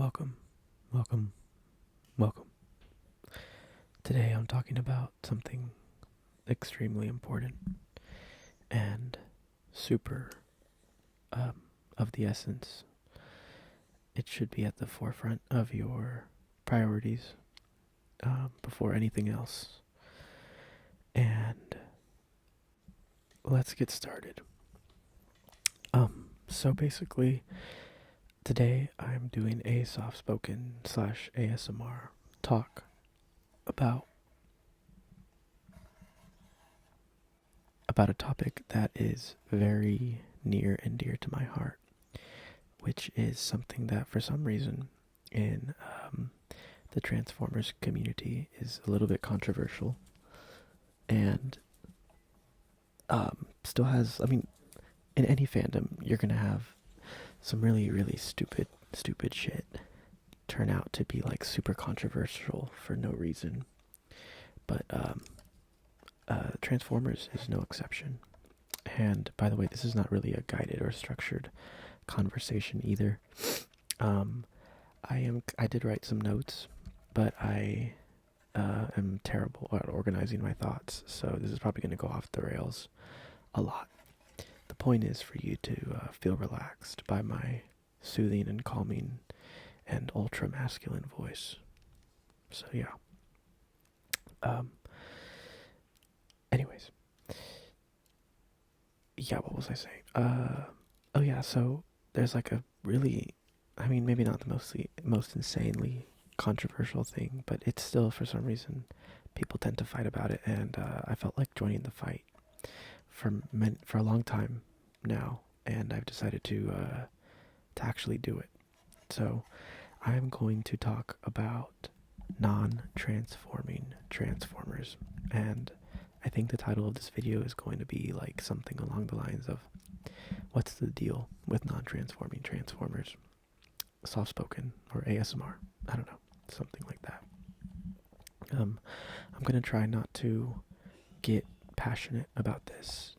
Welcome, welcome, welcome. Today I'm talking about something extremely important and super of the essence. It should be at the forefront of your priorities before anything else. And let's get started. So basically, today I'm doing a soft-spoken / ASMR talk about a topic that is very near and dear to my heart, which is something that for some reason in the Transformers community is a little bit controversial and still has, in any fandom, you're going to have some really, really stupid shit turn out to be like super controversial for no reason. But Transformers is no exception. And by the way, this is not really a guided or structured conversation either. I did write some notes, but I am terrible at organizing my thoughts, so this is probably going to go off the rails a lot. The point is for you to feel relaxed by my soothing and calming and ultra masculine voice. So yeah. Anyways. Yeah, what was I saying? Oh yeah, so there's like a really, maybe not the most insanely controversial thing, but it's still, for some reason, people tend to fight about it, and I felt like joining the fight for a long time now, and I've decided to actually do it. So I'm going to talk about non-transforming Transformers, and I think the title of this video is going to be like something along the lines of, what's the deal with non-transforming Transformers? Soft-spoken or ASMR, I don't know, something like that. I'm going to try not to get passionate about this.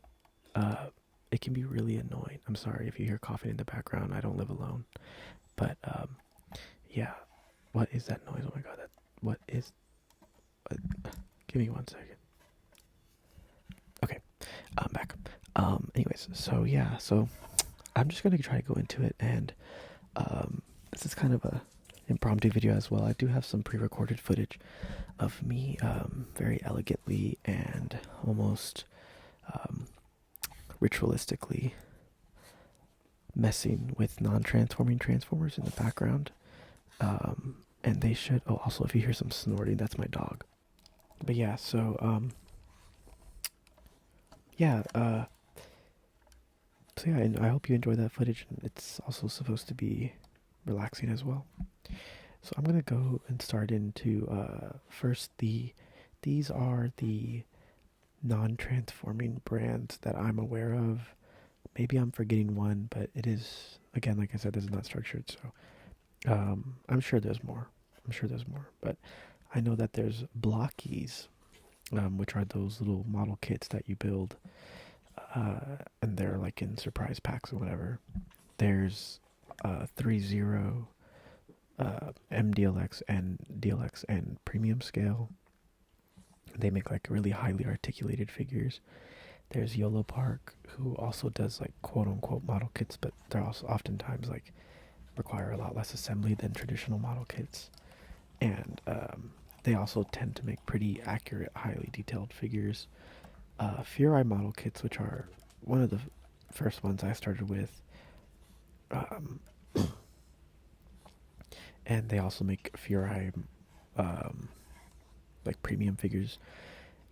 It can be really annoying. I'm sorry if you hear coughing in the background. I don't live alone. But, yeah. What is that noise? Oh my god, give me 1 second. Okay, I'm back. Anyways, so I'm just gonna try to go into it, and, this is kind of a impromptu video as well. I do have some pre-recorded footage of me, very elegantly and almost, ritualistically messing with non-transforming Transformers in the background. And they should, also if you hear some snorting, that's my dog. But yeah, so, and I hope you enjoy that footage, and it's also supposed to be relaxing as well. So I'm gonna go and start into, first these are the non-transforming brands that I'm aware of. Maybe I'm forgetting one, but it is, again, like I said, this is not structured, so I'm sure there's more. But I know that there's blockies, which are those little model kits that you build, and they're like in surprise packs or whatever. There's 3-0, MDLX and DLX and premium scale. They make like really highly articulated figures. There's YOLO Park, who also does like quote unquote model kits, but they're also oftentimes like require a lot less assembly than traditional model kits. And they also tend to make pretty accurate, highly detailed figures. Fury model kits, which are one of the first ones I started with, and they also make Fury like premium figures.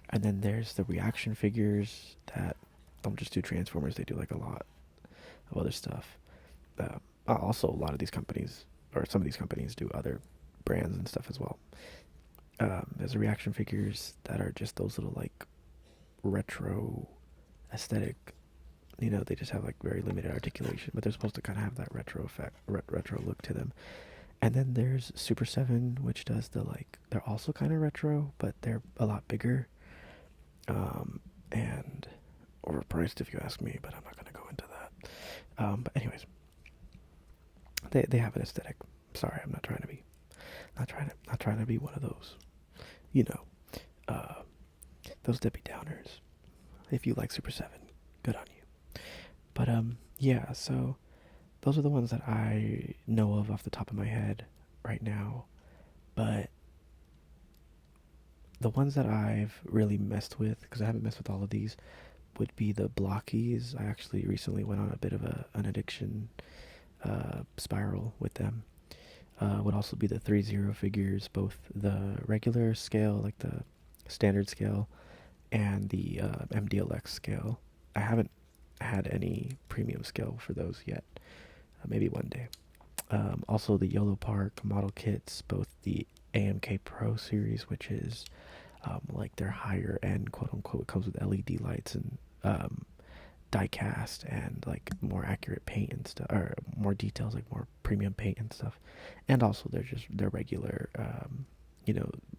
And then there's the reaction figures that don't just do Transformers, they do like a lot of other stuff. Also, a lot of these companies, or some of these companies, do other brands and stuff as well. There's the reaction figures that are just those little like retro aesthetic. They just have like very limited articulation, but they're supposed to kind of have that retro effect, retro look to them. And then there's Super 7, which does they're also kind of retro, but they're a lot bigger. And overpriced if you ask me, but I'm not going to go into that. But anyways, they have an aesthetic. Sorry, I'm not trying to be, not trying to be one of those, you know, uh, those Debbie Downers. If you like Super 7, good on you. But yeah. So those are the ones that I know of off the top of my head right now. But the ones that I've really messed with, because I haven't messed with all of these, would be the blockies. I actually recently went on a bit of an addiction spiral with them. Would also be the 3-0 figures, both the regular scale, like the standard scale, and the MDLX scale. I haven't had any premium scale for those yet. Maybe one day. Also the Yolo Park model kits, both the AMK Pro series, which is like their higher end, quote unquote. It comes with LED lights and die cast and like more accurate paint and stuff, or more details, like more premium paint and stuff. And also they're just their regular,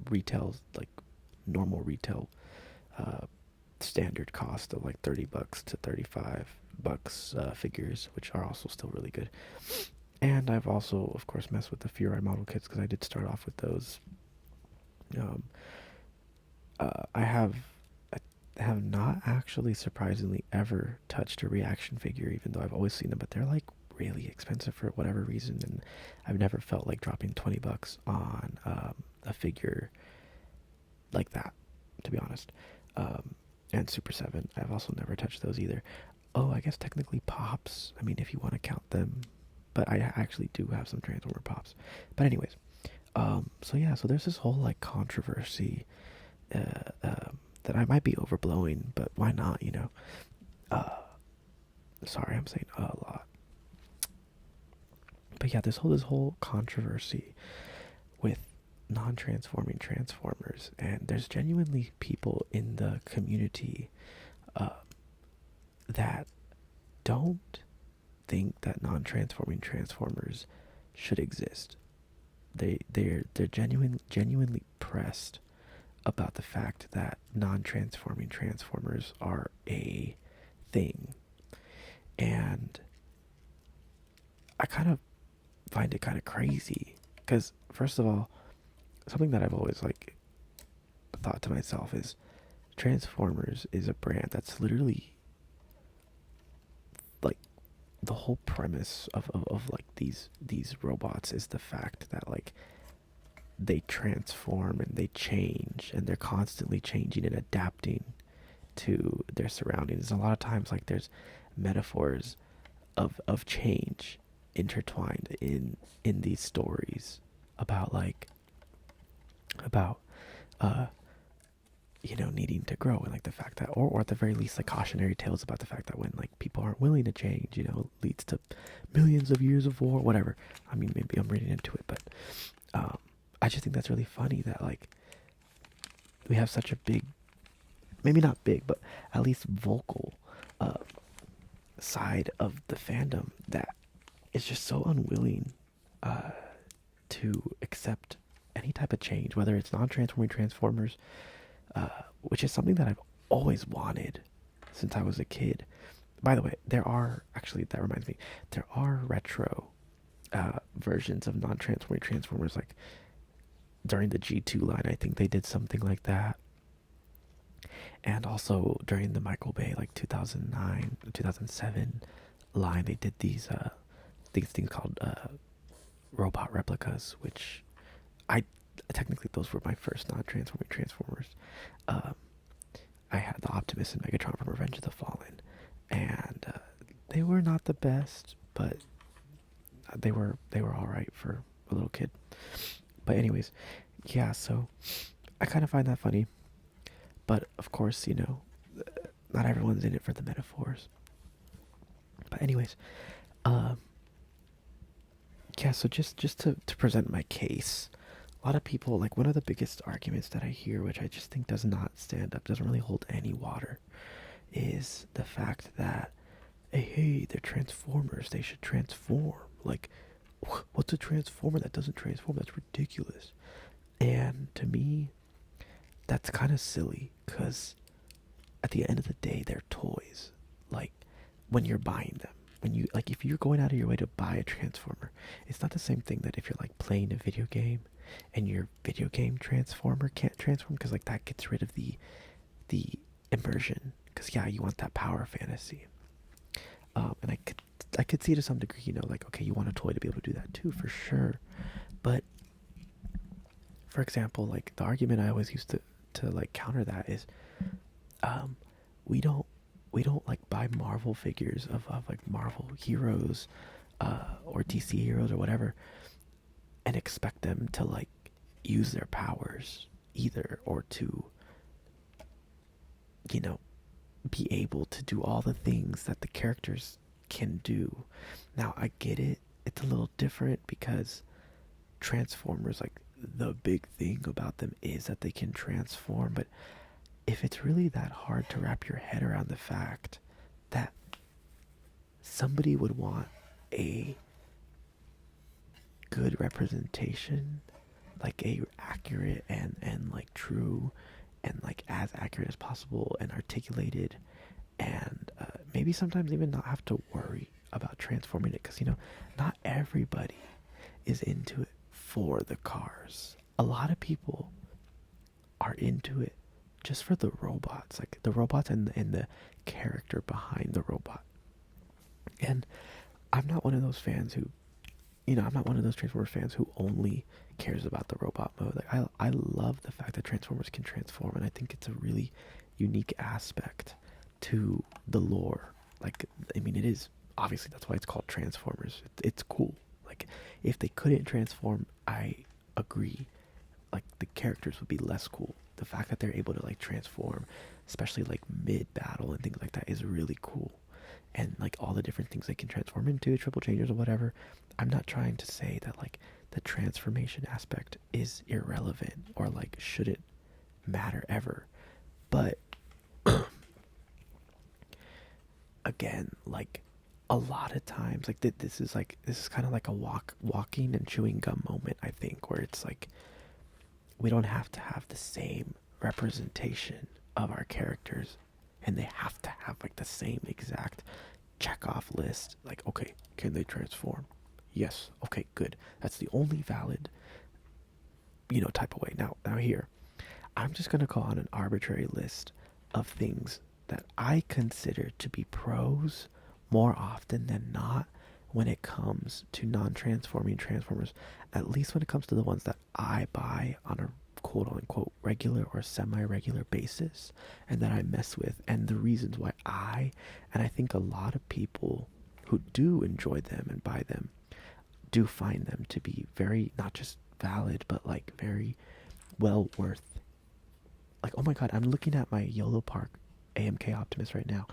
retail, like normal retail standard cost of like $30 to $35 figures, which are also still really good. And I've also, of course, messed with the Furai model kits because I did start off with those. Um, I have not actually, surprisingly, ever touched a reaction figure, even though I've always seen them. But they're like really expensive for whatever reason, and I've never felt like dropping $20 on a figure like that, to be honest. And Super 7, I've also never touched those either. Oh, I guess technically Pops, I mean, if you want to count them. But I actually do have some Transformer Pops. But anyways, so yeah, so there's this whole like controversy that I might be overblowing, but why not, you know? Sorry, I'm saying a lot. But yeah, this whole controversy with non-transforming Transformers, and there's genuinely people in the community that don't think that non-transforming Transformers should exist. They're genuinely pressed about the fact that non-transforming Transformers are a thing, and I kind of find it kind of crazy because first of all, something that I've always like thought to myself is Transformers is a brand that's literally like the whole premise of like these robots is the fact that like they transform and they change and they're constantly changing and adapting to their surroundings. A lot of times like there's metaphors of change intertwined in these stories about like about needing to grow, and like the fact that or at the very least like cautionary tales about the fact that when like people aren't willing to change, leads to millions of years of war, whatever. I mean, maybe I'm reading into it, but I just think that's really funny that like we have such a big, maybe not big, but at least vocal side of the fandom that is just so unwilling to accept any type of change, whether it's non-transforming Transformers, which is something that I've always wanted since I was a kid. By the way, there are, actually, that reminds me, there are retro versions of non-transforming Transformers, like during the G2 line, I think they did something like that. And also during the Michael Bay, like 2009, 2007 line, they did these things called robot replicas, which I technically those were my first non-transforming Transformers. I had the Optimus and Megatron from Revenge of the Fallen, and they were not the best, but they were all right for a little kid. But anyways, yeah. So I kind of find that funny, but of course, not everyone's in it for the metaphors. But anyways, yeah. So just to present my case, a lot of people, like, one of the biggest arguments that I hear, which I just think does not stand up, doesn't really hold any water, is the fact that, hey, they're Transformers, they should transform. Like, what's a Transformer that doesn't transform? That's ridiculous. And to me, that's kind of silly, because at the end of the day, they're toys. Like, when you're buying them, when you like if you're going out of your way to buy a transformer, it's not the same thing that if you're like playing a video game and your video game transformer can't transform, because like that gets rid of the immersion, because yeah, you want that power fantasy. And I could see to some degree, like, okay, you want a toy to be able to do that too, for sure. But for example, like the argument I always used to like counter that is, um, we don't we don't like buy Marvel figures of like Marvel heroes, or DC heroes or whatever, and expect them to like use their powers either, or to, you know, be able to do all the things that the characters can do. Now I get it. It's a little different because Transformers, like, the big thing about them is that they can transform, but if it's really that hard to wrap your head around the fact that somebody would want a good representation, like a accurate and like true and like as accurate as possible and articulated, and maybe sometimes even not have to worry about transforming it, because not everybody is into it for the cars. A lot of people are into it just for the robots, like the robots and the character behind the robot. And I'm not one of those fans who, I'm not one of those Transformers fans who only cares about the robot mode. Like I love the fact that Transformers can transform, and I think it's a really unique aspect to the lore. Like, I mean, it is obviously that's why it's called Transformers. It's cool. Like, if they couldn't transform, I agree. Like, the characters would be less cool. The fact that they're able to like transform, especially like mid battle and things like that, is really cool. And like all the different things they can transform into, triple changers or whatever. I'm not trying to say that like the transformation aspect is irrelevant or like shouldn't matter ever. But again, like a lot of times, like this is kind of like a walking and chewing gum moment, I think, where it's like we don't have to have the same representation of our characters, and they have to have like the same exact check off list. Like, okay, can they transform? Yes. Okay, good. That's the only valid, type of way. Now here, I'm just gonna call on an arbitrary list of things that I consider to be pros more often than not when it comes to non-transforming Transformers, at least when it comes to the ones that I buy on a quote-unquote regular or semi-regular basis and that I mess with, and the reasons why and I think a lot of people who do enjoy them and buy them do find them to be very, not just valid, but like very well worth. Like, oh my god, I'm looking at my YOLO Park AMK Optimus right now,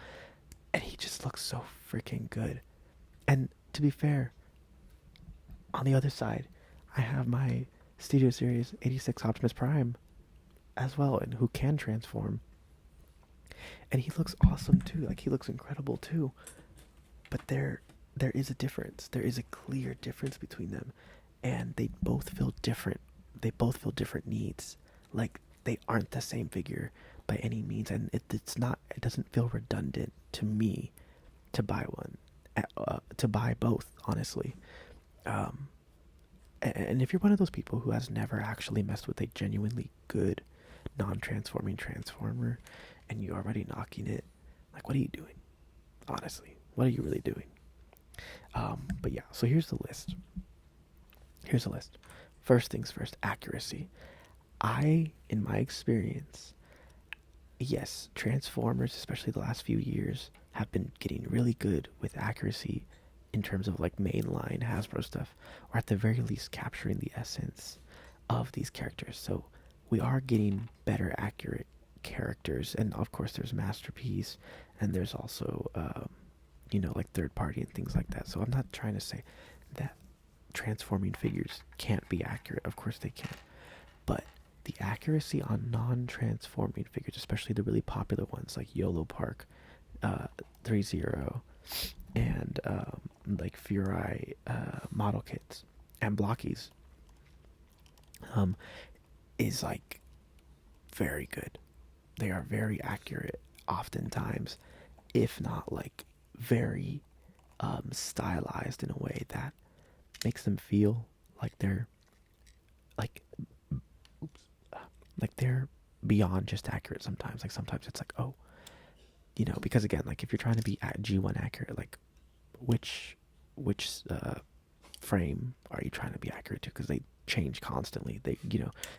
and he just looks so freaking good. And to be fair, on the other side, I have my Studio Series 86 Optimus Prime as well, and who can transform. And he looks awesome too. Like, he looks incredible too. But there is a difference. There is a clear difference between them, and they both feel different. They both feel different needs. Like, they aren't the same figure by any means, and it doesn't feel redundant to me to buy one, to buy both, honestly. And if you're one of those people who has never actually messed with a genuinely good non-transforming Transformer, and you're already knocking it, like, what are you doing? Honestly, what are you really doing? But yeah, so here's the list. First things first, accuracy. In my experience, yes, Transformers, especially the last few years, have been getting really good with accuracy in terms of like mainline Hasbro stuff, or at the very least capturing the essence of these characters. So we are getting better accurate characters, and of course there's Masterpiece, and there's also like third party and things like that. So I'm not trying to say that transforming figures can't be accurate. Of course they can, but the accuracy on non-transforming figures, especially the really popular ones like YOLO Park, 3-0, and like Furai model kits and blockies, is like very good. They are very accurate oftentimes, if not like very stylized in a way that makes them feel like they're like they're beyond just accurate sometimes. Like sometimes it's like, oh, because again, like if you're trying to be at G1 accurate, like which frame are you trying to be accurate to? Because they change constantly.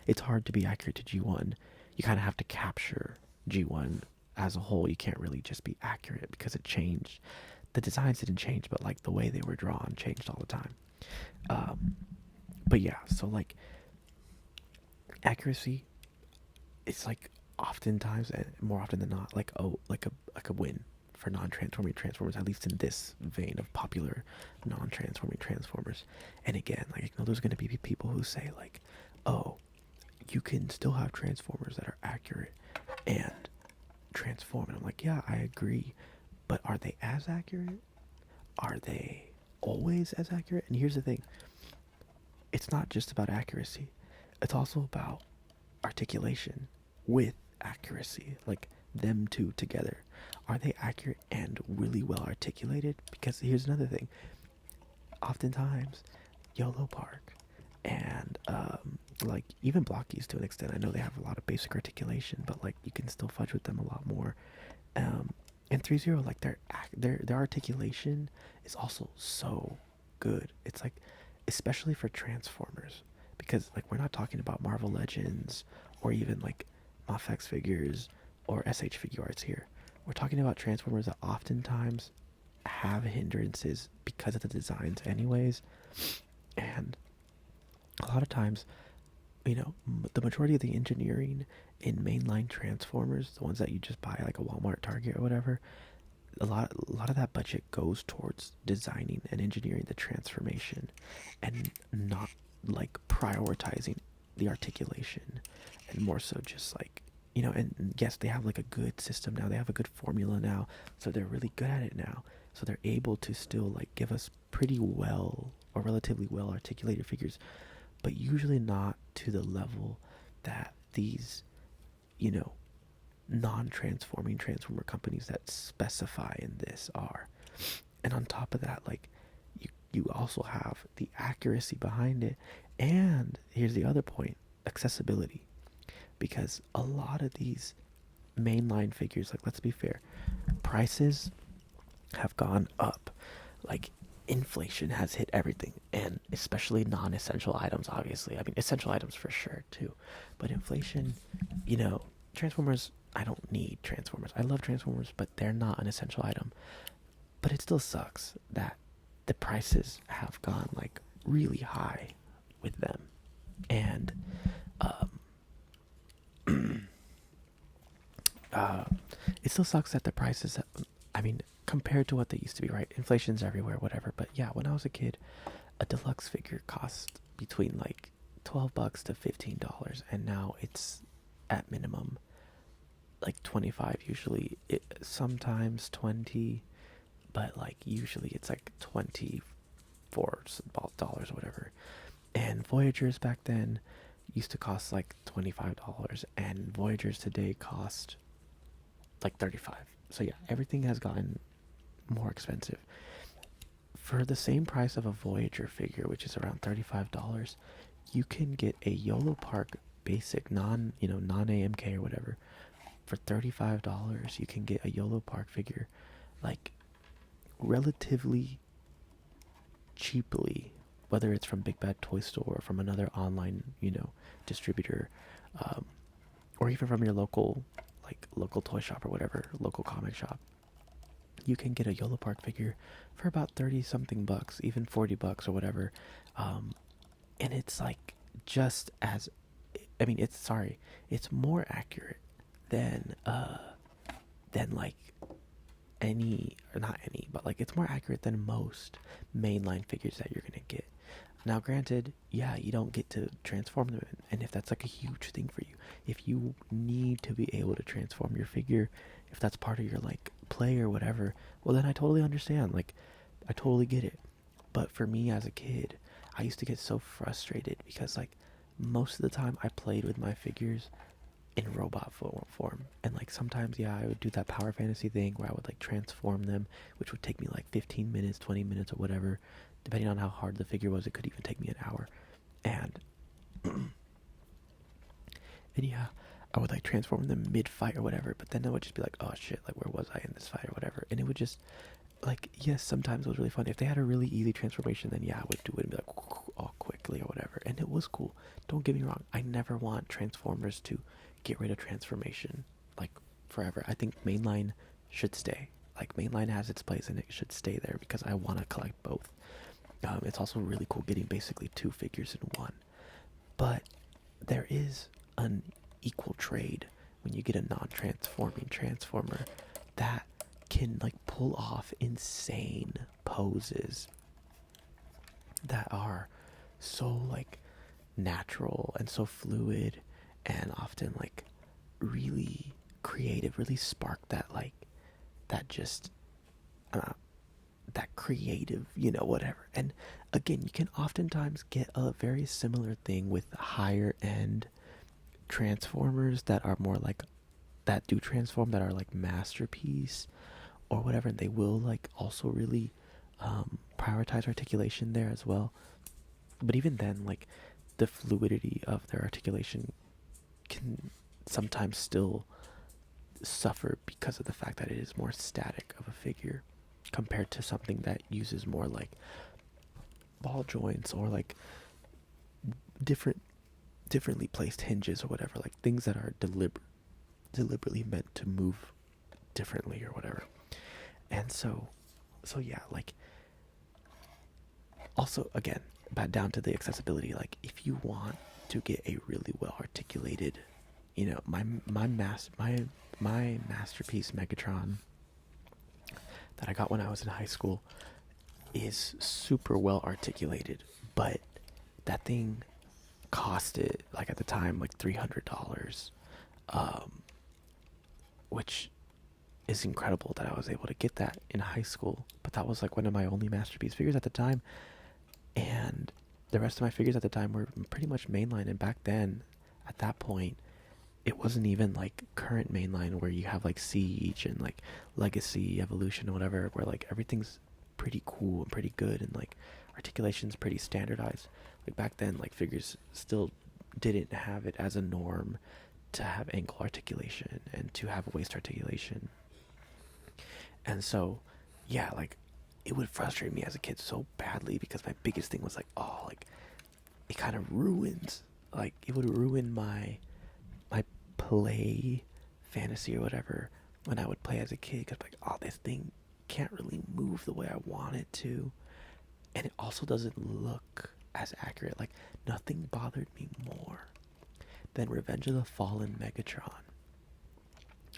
It's hard to be accurate to G1. You kind of have to capture G1 as a whole. You can't really just be accurate because it changed. The designs didn't change, but like the way they were drawn changed all the time. But yeah, so like accuracy, it's like oftentimes and more often than not like a win for non-transforming transformers, at least in this vein of popular non-transforming transformers. And again, like I know there's going to be people who say like, oh, you can still have transformers that are accurate and transform, and I'm like, yeah, I agree, but are they as accurate? Are they always as accurate? And here's the thing, it's not just about accuracy, it's also about articulation with accuracy, like them two together. Are they accurate and really well articulated? Because here's another thing, oftentimes YOLO Park and like even Blockies to an extent, I know they have a lot of basic articulation, but like you can still fudge with them a lot more. And 3-0, like their articulation is also so good. It's like, especially for Transformers, because like we're not talking about Marvel Legends or even like Mafex figures or SH figure arts here. We're talking about Transformers that oftentimes have hindrances because of the designs anyways. And a lot of times, the majority of the engineering in mainline Transformers, the ones that you just buy like a Walmart, Target, or whatever, a lot of that budget goes towards designing and engineering the transformation, and not like prioritizing the articulation, and more so just like, and yes, they have like a good system now, they have a good formula now, so they're really good at it now, so they're able to still like give us pretty well or relatively well articulated figures, but usually not to the level that these, non-transforming transformer companies that specify in this are. And on top of that, like you also have the accuracy behind it, and here's the other point, accessibility. Because a lot of these mainline figures, like let's be fair, prices have gone up. Like inflation has hit everything, and especially non-essential items, obviously. I mean, essential items for sure too, but inflation, Transformers, I don't need Transformers, I love Transformers, but they're not an essential item. But it still sucks that the prices have gone like really high with them. And it still sucks that the prices, I mean, compared to what they used to be, right? Inflation's everywhere, whatever. But yeah, when I was a kid, a deluxe figure cost between like $12 to $15, and now it's at minimum like 25 usually. Sometimes 20, but like usually it's like $24 or whatever. And Voyagers back then used to cost like $25, and Voyagers today cost like 35. So yeah, everything has gotten more expensive. For the same price of a Voyager figure, which is around $35, you can get a YOLO Park basic non AMK or whatever for $35. You can get a YOLO Park figure like relatively cheaply, whether it's from Big Bad Toy Store or from another online, distributor, or even from your local toy shop or whatever, local comic shop. You can get a YOLO Park figure for about 30 something bucks, even $40 or whatever. And it's like just as, I mean, it's more accurate than like any, or not any, but like it's more accurate than most mainline figures that you're gonna get. Now granted, yeah, you don't get to transform them, and if that's like a huge thing for you, if you need to be able to transform your figure, if that's part of your like play or whatever, well then I totally understand, like I totally get it. But for me as a kid, I used to get so frustrated because like most of the time I played with my figures in robot form. And like sometimes, yeah, I would do that power fantasy thing where I would like transform them, which would take me like 15 minutes, 20 minutes, or whatever, depending on how hard the figure was. It could even take me an hour. And and yeah, I would like transform them mid fight or whatever. But then I would just be like, oh shit, like where was I in this fight or whatever? And it would just like, yes, sometimes it was really fun. If they had a really easy transformation, then yeah, I would do it and be like all quickly or whatever. And it was cool. Don't get me wrong. I never want Transformers to get rid of transformation like forever. I think mainline should stay. Like mainline has its place and it should stay there because I want to collect both. It's also really cool getting basically two figures in one. But there is an equal trade when you get a non-transforming transformer that can like pull off insane poses that are so like natural and so fluid and often like really creative, really spark that like that just uh, that creative, whatever. And again, you can oftentimes get a very similar thing with higher end transformers that are more like that do transform, that are like masterpiece or whatever, and they will like also really prioritize articulation there as well. But even then, like the fluidity of their articulation can sometimes still suffer because of the fact that it is more static of a figure compared to something that uses more like ball joints or like differently placed hinges or whatever, like things that are deliberately meant to move differently or whatever. And so yeah, like also again, back down to the accessibility, like if you want to get a really well articulated, my masterpiece Megatron that I got when I was in high school is super well articulated, but that thing costed like at the time like $300, which is incredible that I was able to get that in high school. But that was like one of my only masterpiece figures at the time, and the rest of my figures at the time were pretty much mainline. And back then, at that point, it wasn't even like current mainline where you have like Siege and like Legacy, Evolution, and whatever, where like everything's pretty cool and pretty good and like articulation's pretty standardized. Like back then, like figures still didn't have it as a norm to have ankle articulation and to have waist articulation. And so, yeah, like it would frustrate me as a kid so badly because my biggest thing was like, oh, like it kind of ruins, like it would ruin my play fantasy or whatever when I would play as a kid, because like, oh, this thing can't really move the way I want it to, and it also doesn't look as accurate. Like nothing bothered me more than Revenge of the Fallen Megatron.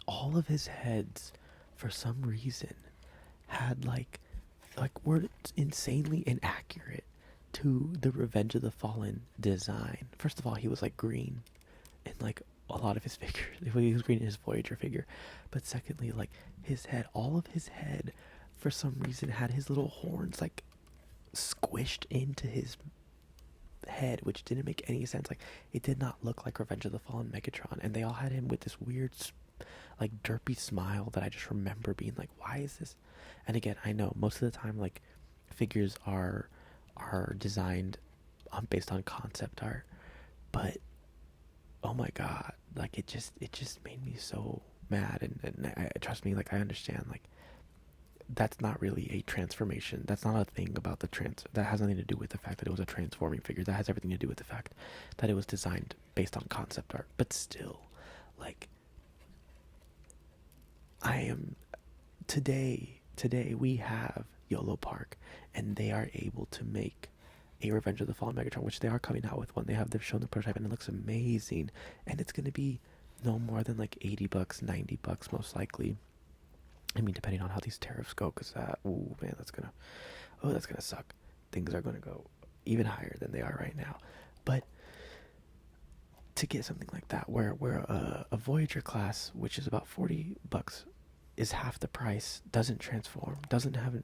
All of his heads, for some reason, had like were insanely inaccurate to the Revenge of the Fallen design. First of all, he was like green in like a lot of his figures. He was green in his Voyager figure. But secondly, like his head, all of his head, for some reason, had his little horns like squished into his head, which didn't make any sense. Like it did not look like Revenge of the Fallen Megatron, and they all had him with this weird like derpy smile that I just remember being like, why is this? And again, I know most of the time like figures are designed based on concept art, but oh my god, like it just made me so mad. And I, trust me, like I understand, like that's not really a transformation. That's not a thing about the that has nothing to do with the fact that it was a transforming figure. That has everything to do with the fact that it was designed based on concept art. But still, like I am today we have YOLO Park, and they are able to make a Revenge of the Fallen Megatron, which they are coming out with one. They've shown the prototype and it looks amazing, and it's gonna be no more than like $80, $90 most likely. I mean, depending on how these tariffs go, because ooh man, that's gonna suck. Things are gonna go even higher than they are right now. But to get something like that, where a Voyager class, which is about $40, is half the price, doesn't transform,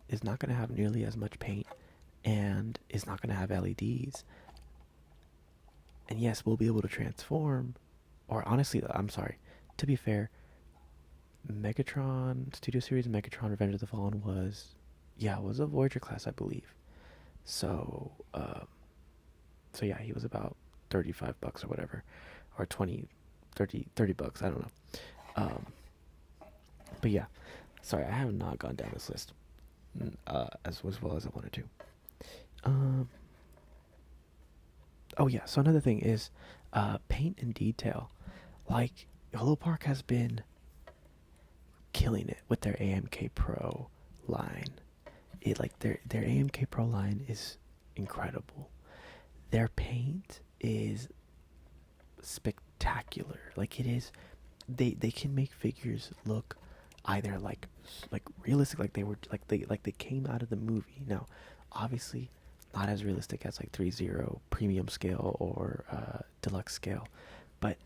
is not gonna have nearly as much paint, and is not gonna have LEDs. And yes, we'll be able to transform or honestly, I'm sorry. To be fair, Megatron Studio Series Megatron Revenge of the Fallen was, yeah, it was a Voyager class, I believe. So, so yeah, he was about 35 bucks or whatever, or 20, 30 bucks. I don't know. Um, but yeah, sorry, I have not gone down this list as well as I wanted to. Um, oh yeah, so another thing is paint and detail. Like Yellow Park has been killing it with their AMK Pro line. It like their AMK Pro line is incredible. Their paint is spectacular. Like it is, they can make figures look either like realistic, like they came out of the movie. Now, obviously, not as realistic as like 3.0 premium scale or deluxe scale, but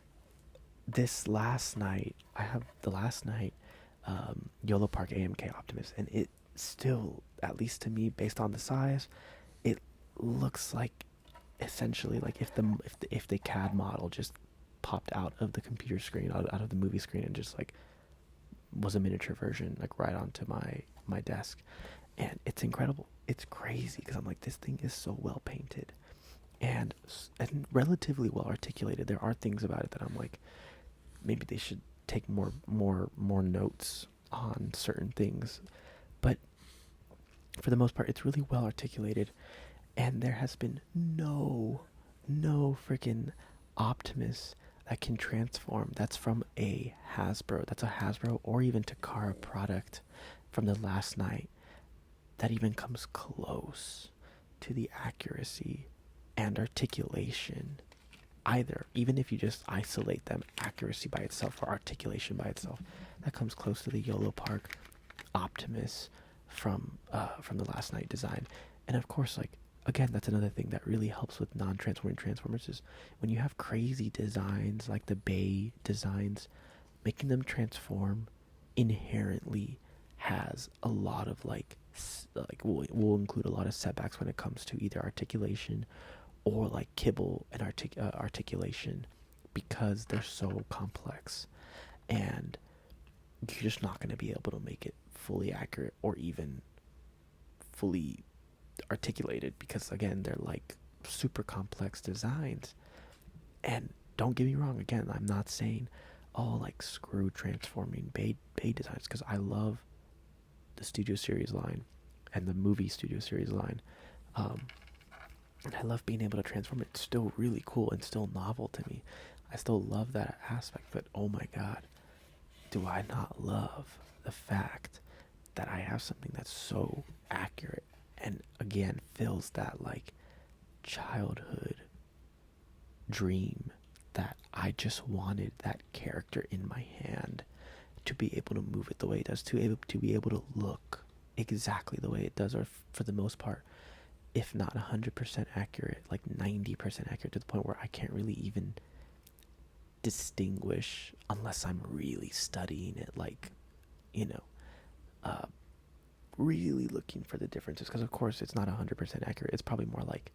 this last night, I have the last night YOLO Park AMK Optimus, and it still, at least to me, based on the size, it looks like essentially like if the CAD model just popped out of the computer screen, out of the movie screen, and just like was a miniature version, like right onto my desk, and it's incredible. It's crazy because I'm like, this thing is so well painted and relatively well articulated. There are things about it that I'm like, maybe they should take more notes on certain things, but for the most part, it's really well articulated, and there has been no freaking Optimus that can transform. That's from a Hasbro. That's a Hasbro or even Takara product from the last night that even comes close to the accuracy and articulation. Either, even if you just isolate them, accuracy by itself or articulation by itself, that comes close to the YOLO Park Optimus from the last night design. And of course, like again, that's another thing that really helps with non-transforming transformers is when you have crazy designs like the Bay designs, making them transform inherently has a lot of like will include a lot of setbacks when it comes to either articulation or like kibble and articulation, because they're so complex, and you're just not going to be able to make it fully accurate or even fully articulated, because again, they're like super complex designs. And don't get me wrong, again, I'm not saying, oh, like screw transforming Bay designs, because I love the Studio Series line and the movie Studio Series line. And I love being able to transform it. It's still really cool and still novel to me. I still love that aspect, but oh my god, do I not love the fact that I have something that's so accurate and again fills that like childhood dream that I just wanted that character in my hand to be able to move it the way it does, to be able to look exactly the way it does, or for the most part, if not 100% accurate, like 90% accurate, to the point where I can't really even distinguish unless I'm really studying it, like, you know, really looking for the differences. Because of course it's not 100% accurate. It's probably more like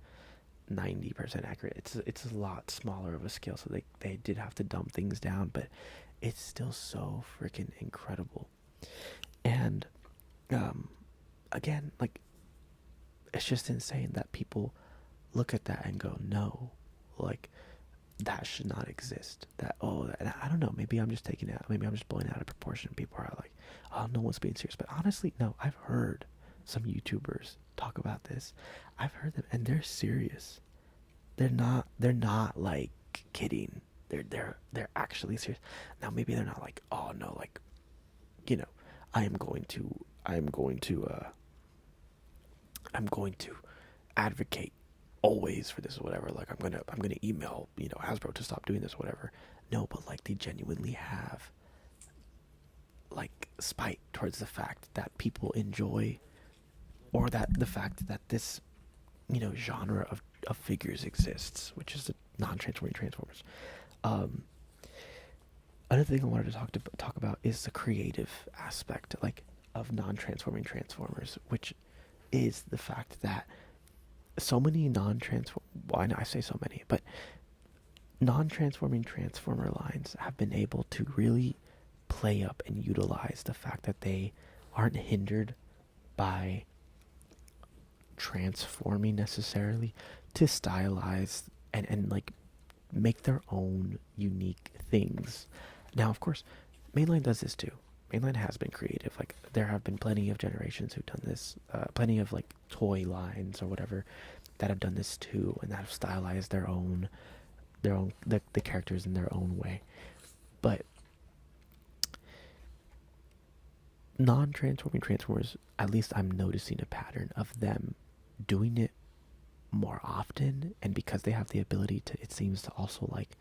90% accurate. It's a lot smaller of a scale, so they did have to dumb things down, but it's still so freaking incredible. And again, like, it's just insane that people look at that and go, no, like, that should not exist. That, oh, and I don't know, maybe I'm just taking it out, maybe I'm just blowing it out of proportion. People are like, oh, no one's being serious. But honestly, no, I've heard some YouTubers talk about this. I've heard them, and they're serious. They're not like kidding. They're actually serious. Now maybe they're not like, oh no, like, you know, I'm going to advocate always for this or whatever. Like I'm gonna email, you know, Hasbro to stop doing this or whatever. No, but like they genuinely have like spite towards the fact that people enjoy, or that the fact that this, you know, genre of figures exists, which is the non-transforming transformers. Another thing I wanted to talk about is the creative aspect, like, of non-transforming transformers, which is the fact that so many non-transform, well, I know I say so many, but non-transforming transformer lines have been able to really play up and utilize the fact that they aren't hindered by transforming necessarily to stylize and like make their own unique things. Now, of course, mainline does this too. Mainline has been creative. Like there have been plenty of generations who've done this. Plenty of like toy lines or whatever that have done this too, and that have stylized the characters in their own way. But non-transforming transformers, at least I'm noticing a pattern of them doing it more often, and because they have the ability to, it seems to also like,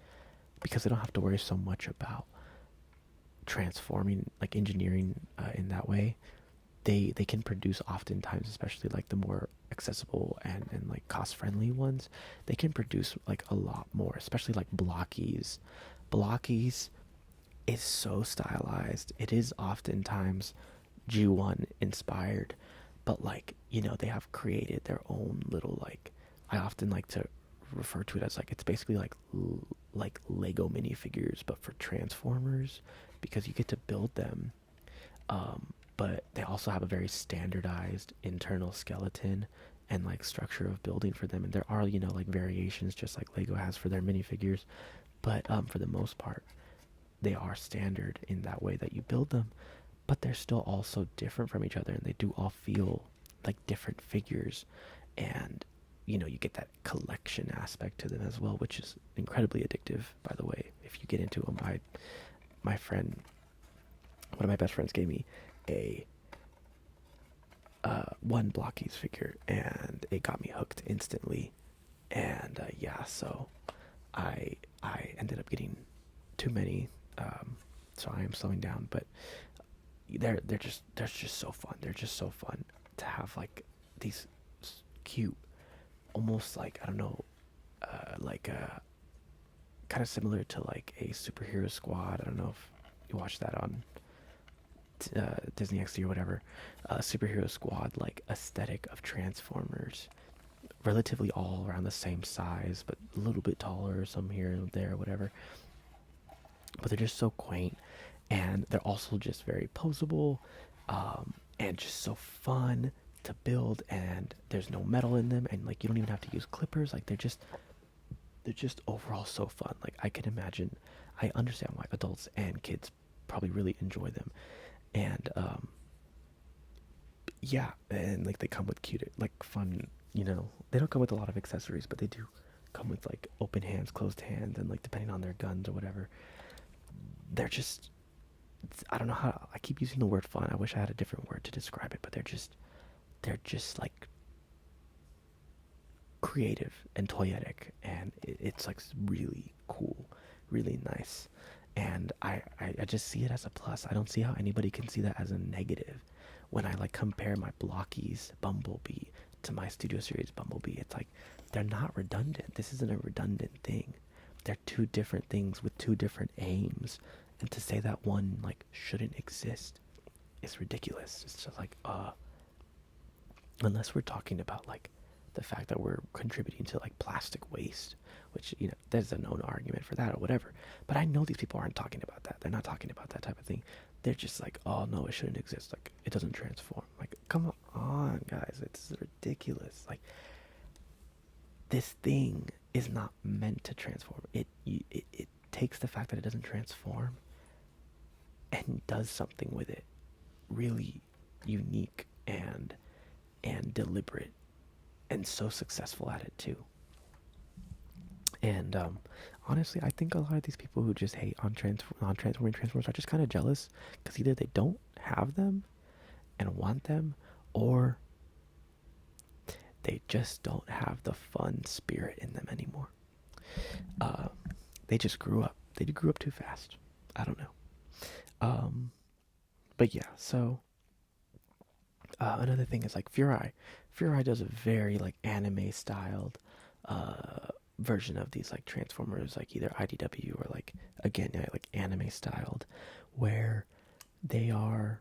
because they don't have to worry so much about transforming, like engineering in that way, they can produce oftentimes, especially like the more accessible and like cost friendly ones, they can produce like a lot more, especially like blockies is so stylized. It is oftentimes G1 inspired, but like, they have created their own little like, I often like to refer to it as like, it's basically like Lego minifigures but for Transformers, because you get to build them. But they also have a very standardized internal skeleton and like structure of building for them, and there are like variations just like Lego has for their minifigures, but for the most part they are standard in that way that you build them, but they're still also different from each other, and they do all feel like different figures. And you get that collection aspect to them as well, which is incredibly addictive, by the way, if you get into them. My friend, one of my best friends, gave me a one Blockies figure, and it got me hooked instantly. And yeah, so I ended up getting too many, so I am slowing down. But they're just so fun. They're just so fun to have like these cute, almost like, I don't know, like kind of similar to like a superhero squad. I don't know if you watched that on Disney XD or whatever. Superhero squad like aesthetic of Transformers, relatively all around the same size, but a little bit taller, some here and there, whatever. But they're just so quaint, and they're also just very posable, and just so fun to build. And there's no metal in them, and like you don't even have to use clippers. Like they're just overall so fun. Like I understand why adults and kids probably really enjoy them. And yeah, and like they come with cute, like fun, they don't come with a lot of accessories, but they do come with like open hands, closed hands, and like depending on their guns or whatever, they're just, I don't know how, I keep using the word fun. I wish I had a different word to describe it, but they're just like creative and toyetic, and it's like really cool, really nice. And I just see it as a plus. I don't see how anybody can see that as a negative. When I like compare my Blockies Bumblebee to my Studio Series Bumblebee, it's like they're not redundant. This isn't a redundant thing. They're two different things with two different aims, and to say that one like shouldn't exist is ridiculous. It's just like unless we're talking about like the fact that we're contributing to like plastic waste, which there's a known argument for that or whatever. But I know these people aren't talking about that. They're not talking about that type of thing. They're just like, oh no, it shouldn't exist. Like it doesn't transform. Like come on, guys, it's ridiculous. Like this thing is not meant to transform. It takes the fact that it doesn't transform and does something with it really unique and deliberate, and so successful at it too. And honestly, I think a lot of these people who just hate on transforming transformers are just kind of jealous, because either they don't have them and want them, or they just don't have the fun spirit in them anymore. Uh, they just grew up. They grew up too fast. I don't know. Um, but yeah, so another thing is like Furai. Furai does a very like anime styled version of these like Transformers, like either IDW or like, again, yeah, like anime styled, where they are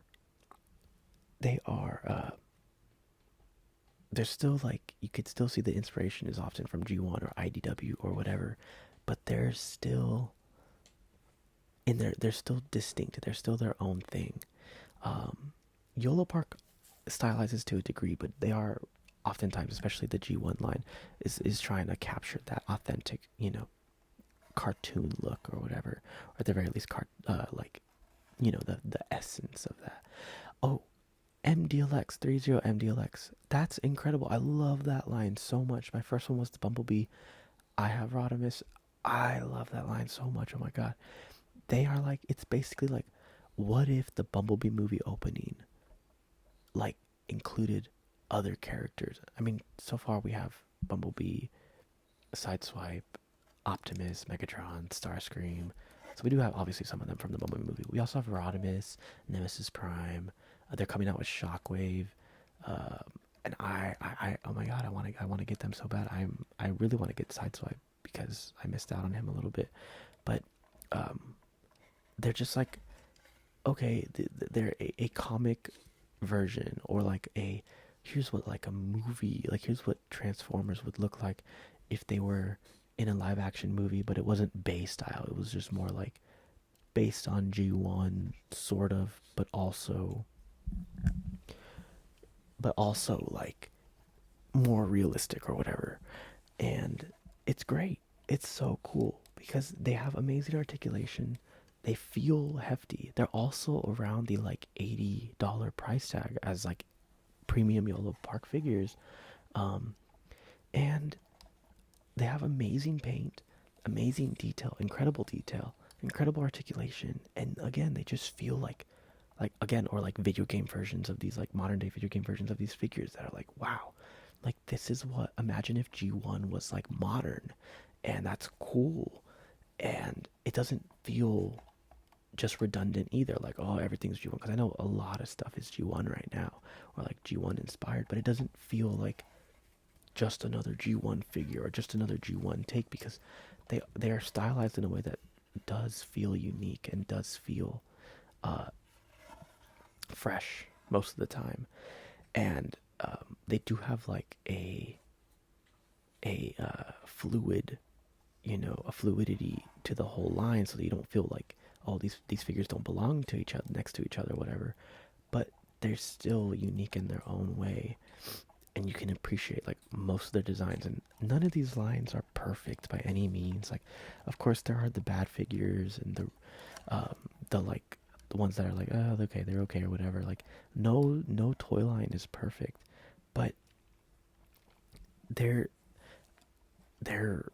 they're still like, you could still see the inspiration is often from G1 or IDW or whatever, but they're still in their, they're still distinct. They're still their own thing. Um, YOLO Park stylizes to a degree, but they are oftentimes, especially the G1 line, is trying to capture that authentic, cartoon look or whatever, or at the very least, like the essence of that. Oh, MDLX 30 MDLX. That's incredible. I love that line so much. My first one was the Bumblebee. I have Rodimus. I love that line so much. Oh my god. They are like, it's basically like, what if the Bumblebee movie opening like included other characters? I mean, so far we have Bumblebee, Sideswipe, Optimus, Megatron, Starscream. So we do have obviously some of them from the Bumblebee movie. We also have Rodimus, Nemesis Prime. They're coming out with Shockwave, uh, and oh my god, I want to get them so bad. I really want to get Sideswipe because I missed out on him a little bit, but um, they're just like, okay, they're a comic version, or like a, here's what like a movie, like here's what Transformers would look like if they were in a live action movie, but it wasn't Bay style. It was just more like based on G1 sort of, but also like more realistic or whatever. And it's great. It's so cool because they have amazing articulation. They feel hefty. They're also around the like $80 price tag as like premium YOLO Park figures. Um, and they have amazing paint, amazing detail, incredible articulation, and again, they just feel like again, or like video game versions of these, like modern day video game versions of these figures that are like, wow, like this is what, imagine if G1 was like modern, and that's cool, and it doesn't feel just redundant either, like, oh, everything's G1, because I know a lot of stuff is G1 right now, or like G1 inspired, but it doesn't feel like just another G1 figure or just another G1 take, because they are stylized in a way that does feel unique and does feel uh, fresh most of the time. And they do have like a fluid, a fluidity to the whole line, so that you don't feel like, oh, these figures don't belong to each other, next to each other, whatever. But they're still unique in their own way, and you can appreciate like most of their designs. And none of these lines are perfect by any means. Like, of course, there are the bad figures and the like the ones that are like, oh, okay, they're okay or whatever. Like, no toy line is perfect, but they're they're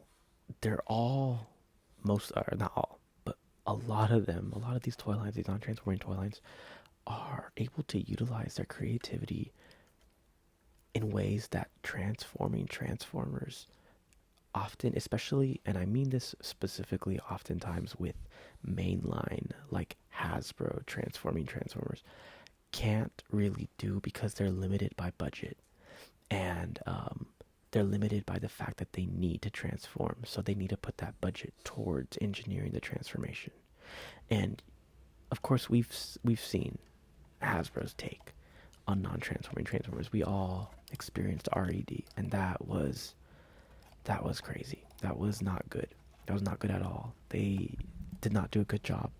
they're all, most are not all, but a lot of them, a lot of these toy lines, these non-transforming toy lines, are able to utilize their creativity in ways that transforming Transformers often, especially, and I mean this specifically oftentimes with mainline, like Hasbro transforming Transformers, can't really do, because they're limited by budget, and they're limited by the fact that they need to transform. So they need to put that budget towards engineering the transformation. And of course, we've seen Hasbro's take on non-transforming Transformers. We all experienced RED, and that was crazy. That was not good. That was not good at all. They did not do a good job,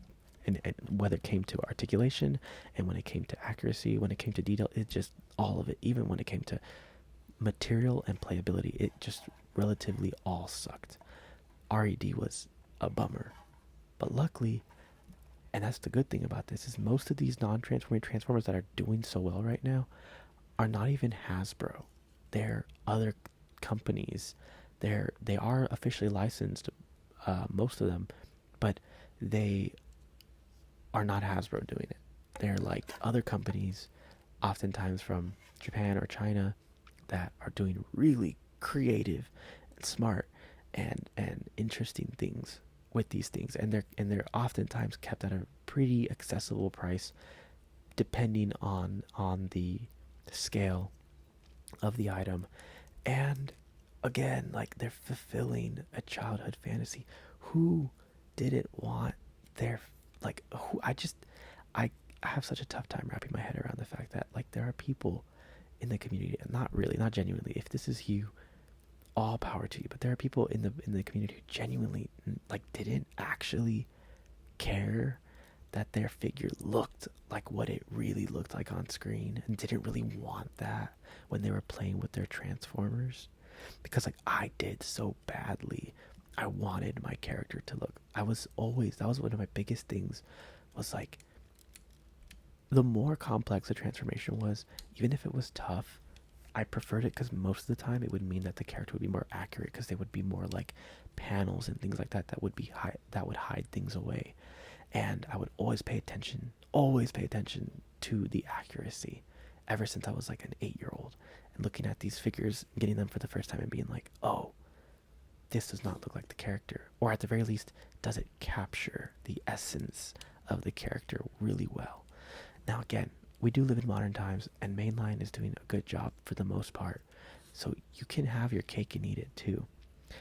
and whether it came to articulation, and when it came to accuracy, when it came to detail, it just, all of it. Even when it came to material and playability, it just relatively all sucked. RED was a bummer, but luckily, and that's the good thing about this, is most of these non-transforming Transformers that are doing so well right now are not even Hasbro. They're other companies. They are officially licensed, most of them, but they are not Hasbro doing it. They're like other companies, oftentimes from Japan or China, that are doing really creative and smart and interesting things with these things, and they're oftentimes kept at a pretty accessible price, depending on the scale of the item. And again, like, they're fulfilling a childhood fantasy. Who didn't want their, like, who, I have such a tough time wrapping my head around the fact that, like, there are people in the community, and not really, not genuinely, if this is you, all power to you. But there are people in the community who genuinely like didn't actually care that their figure looked like what it really looked like on screen, and didn't really want that when they were playing with their transformers, because like I did so badly. I wanted my character to look, I was always, that was one of my biggest things, was like, the more complex the transformation was, even if it was tough, I preferred it, because most of the time it would mean that the character would be more accurate, because they would be more like panels and things like that that would be that would hide things away. And I would always pay attention to the accuracy, ever since I was like an 8-year old, and looking at these figures, getting them for the first time, and being like, oh, this does not look like the character, or at the very least, does it capture the essence of the character really well? Now, again, we do live in modern times, and mainline is doing a good job for the most part, so you can have your cake and eat it too.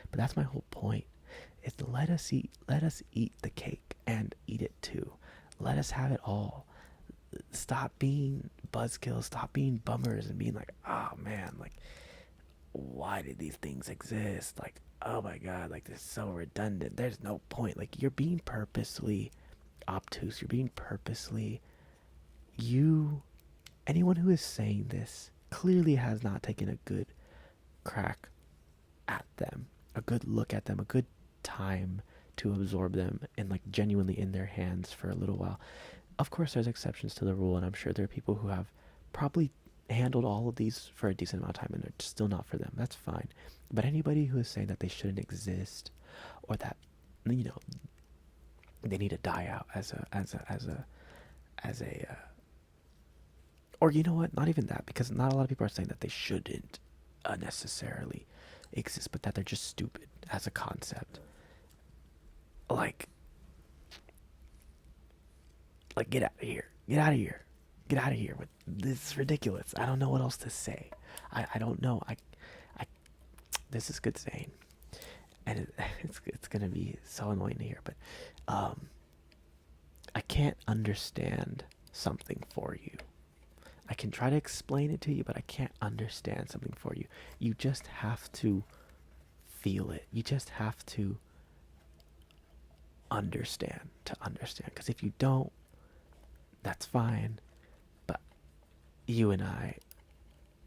But that's my whole point. Is to let us eat the cake and eat it too. Let us have it all. Stop being buzzkills, stop being bummers and being like, oh man, like, why did these things exist? Like, oh my god, like, this is so redundant. There's no point. Like, you're being purposely obtuse. You're being purposely, you, anyone who is saying this clearly has not taken a good crack at them, a good look at them, a good time to absorb them and like genuinely in their hands for a little while. Of course, there's exceptions to the rule, and I'm sure there are people who have probably handled all of these for a decent amount of time and they're still not for them. That's fine. But anybody who is saying that they shouldn't exist, or that, you know, they need to die out as a or you know what, not even that, because not a lot of people are saying that they shouldn't necessarily exist, but that they're just stupid as a concept. Like, get out of here. Get out of here. Get out of here. With this is ridiculous. I don't know what else to say. I don't know. I this is good saying, and it's gonna be so annoying to hear, but I can't understand something for you. I can try to explain it to you, but I can't understand something for you. You just have to feel it. You just have to understand to understand. Because if you don't, that's fine. But you and I,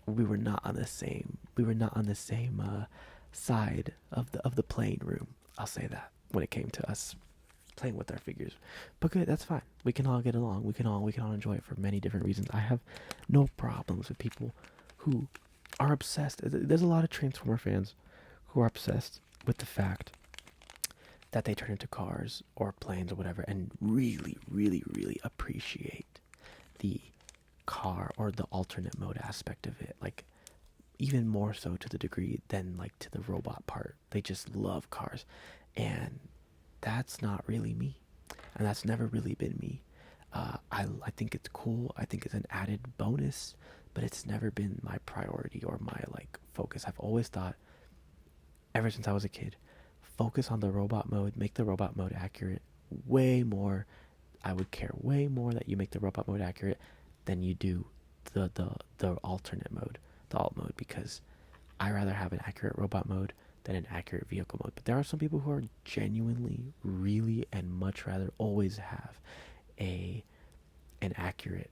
we were not on the same. We were not on the same side of the playing room. I'll say that when it came to us playing with our figures. But good, that's fine. We can all get along. We can all enjoy it for many different reasons. I have no problems with people who are obsessed. There's a lot of Transformer fans who are obsessed with the fact that they turn into cars or planes or whatever, and really, really, really appreciate the car or the alternate mode aspect of it. Like, even more so to the degree than like to the robot part. They just love cars. And that's not really me. And that's never really been me. I think it's cool. I think it's an added bonus, but it's never been my priority or my like focus. I've always thought, ever since I was a kid, focus on the robot mode, make the robot mode accurate way more. I would care way more that you make the robot mode accurate than you do the alternate mode, the alt mode, because I rather have an accurate robot mode than an accurate vehicle mode. But there are some people who are genuinely really and much rather always have an accurate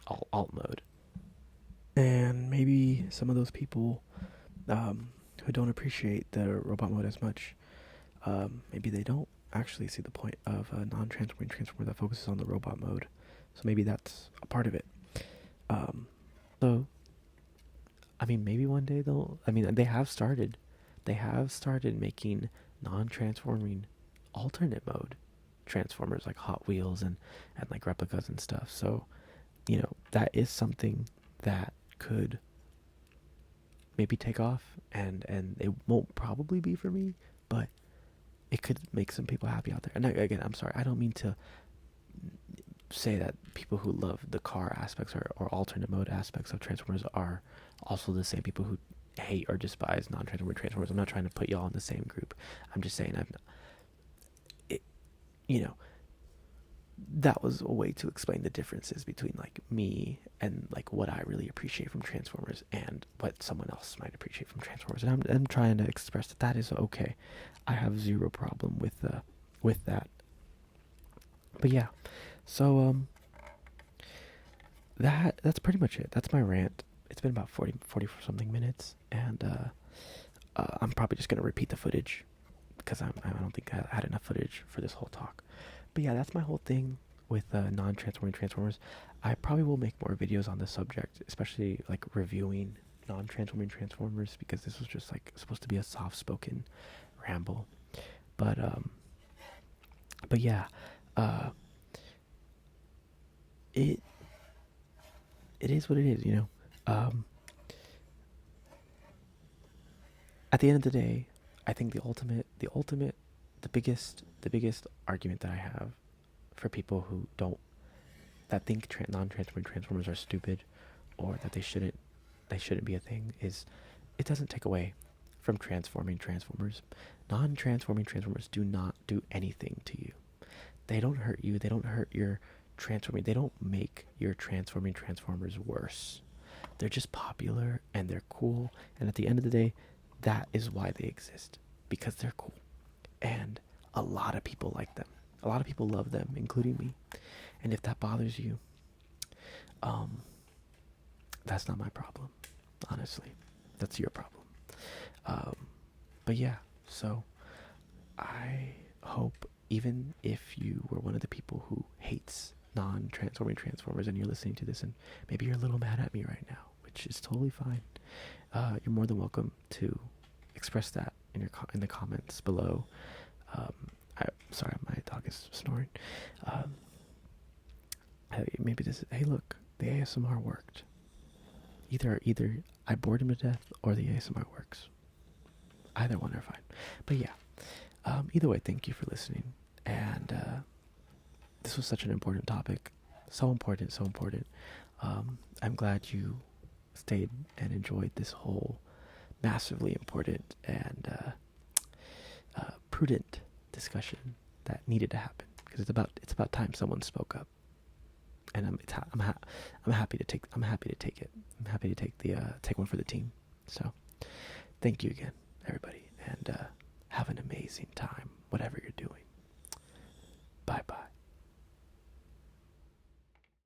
alt mode. And maybe some of those people who don't appreciate the robot mode as much, maybe they don't actually see the point of a non-transforming transformer that focuses on the robot mode. So maybe that's a part of it. So, I mean, maybe one day they'll, I mean, they have started making non-transforming alternate mode transformers, like Hot Wheels and like replicas and stuff. So, you know, that is something that could maybe take off, and it won't probably be for me, but it could make some people happy out there. And again, I'm sorry, I don't mean to say that people who love the car aspects or alternate mode aspects of Transformers are also the same people who hate or despise non-transformer Transformers. I'm not trying to put y'all in the same group. I'm just saying you know, that was a way to explain the differences between like me and like what I really appreciate from Transformers and what someone else might appreciate from Transformers. And I'm trying to express that that is okay. I have zero problem with that. But yeah, so that's pretty much it. That's my rant. It's been about 40 something minutes, and I'm probably just gonna repeat the footage because I don't think I had enough footage for this whole talk. But yeah, that's my whole thing with non-transforming Transformers. I probably will make more videos on this subject, especially like reviewing non-transforming Transformers, because this was just like supposed to be a soft-spoken ramble. But but yeah, uh, it it is what it is, you know. At the end of the day, I think the biggest argument that I have for people who don't that think non-transforming Transformers are stupid, or that they shouldn't be a thing, is it doesn't take away from transforming Transformers. Non-transforming Transformers do not do anything to you. They don't hurt you. They don't hurt your transforming. They don't make your transforming Transformers worse. They're just popular and they're cool. And at the end of the day, that is why they exist, because they're cool. And a lot of people like them. A lot of people love them, including me. And if that bothers you, um, that's not my problem, honestly. That's your problem. Um, but yeah, so I hope, even if you were one of the people who hates non-transforming Transformers and you're listening to this and maybe you're a little mad at me right now, which is totally fine, you're more than welcome to express that in in the comments below. Um, sorry, my dog is snoring. Maybe this is, hey look, the ASMR worked. Either I bored him to death or the ASMR works. Either one are fine. But yeah, either way, thank you for listening. And this was such an important topic. So important, so important. I'm glad you stayed and enjoyed this whole massively important and prudent discussion that needed to happen, because it's about time someone spoke up. And I'm happy to take it. I'm happy to take one for the team. So, thank you again, everybody, and have an amazing time.